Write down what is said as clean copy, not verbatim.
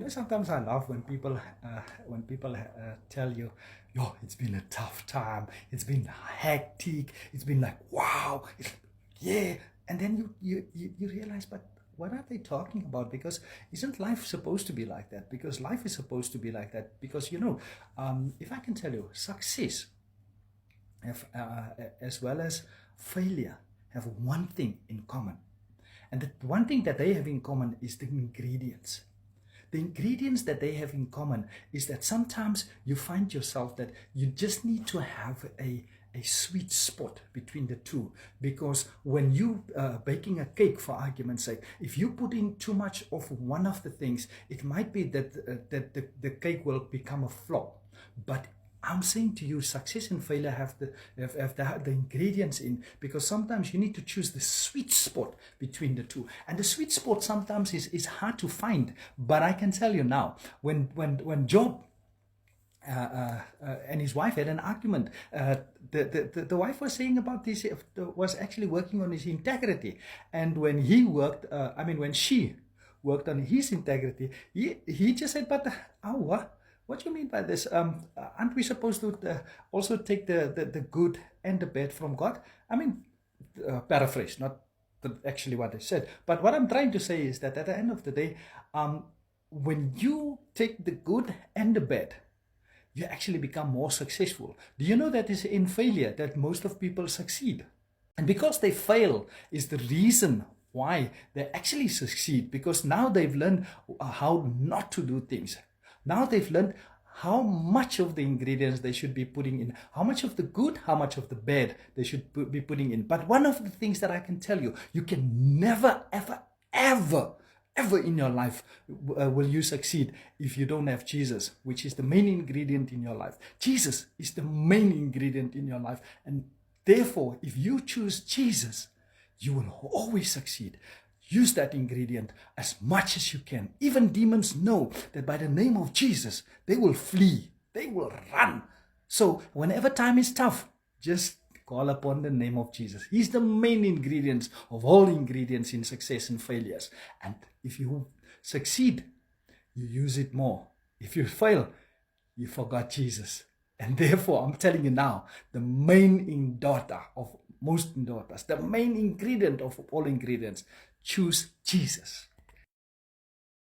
Sometimes I laugh when people tell you, "Yo, it's been a tough time. It's been hectic. It's been like wow, yeah." And then you realize, but what are they talking about? Because isn't life supposed to be like that? Because life is supposed to be like that. Because if I can tell you, success as well as failure have one thing in common, and the one thing that they have in common is the ingredients. The ingredients that they have in common is that sometimes you find yourself that you just need to have a sweet spot between the two, because when you baking a cake, for argument's sake, if you put in too much of one of the things, it might be that the cake will become a flop. But I'm saying to you, success and failure have the ingredients in, because sometimes you need to choose the sweet spot between the two. And the sweet spot sometimes is hard to find. But I can tell you now, when Job and his wife had an argument. The wife was saying about this, was actually working on his integrity. And when when she worked on his integrity, he just said, but what do you mean by this? Aren't we supposed to also take the good and the bad from God? Paraphrase, not actually what I said. But what I'm trying to say is that at the end of the day, when you take the good and the bad, you actually become more successful. Do you know that it's in failure that most of people succeed? And because they fail is the reason why they actually succeed, because now they've learned how not to do things. Now they've learned how much of the ingredients they should be putting in, how much of the good, how much of the bad they should be putting in. But one of the things that I can tell you, you can never, ever, ever in your life will you succeed if you don't have Jesus, which is the main ingredient in your life. Jesus is the main ingredient in your life. And therefore, if you choose Jesus, you will always succeed. Use that ingredient as much as you can. Even demons know that by the name of Jesus, they will flee. They will run. So whenever time is tough, just call upon the name of Jesus. He's the main ingredients of all ingredients in success and failures. And if you succeed, you use it more. If you fail, you forgot Jesus. And therefore, I'm telling you now, the main daughter of most daughters, the main ingredient of all ingredients, choose Jesus.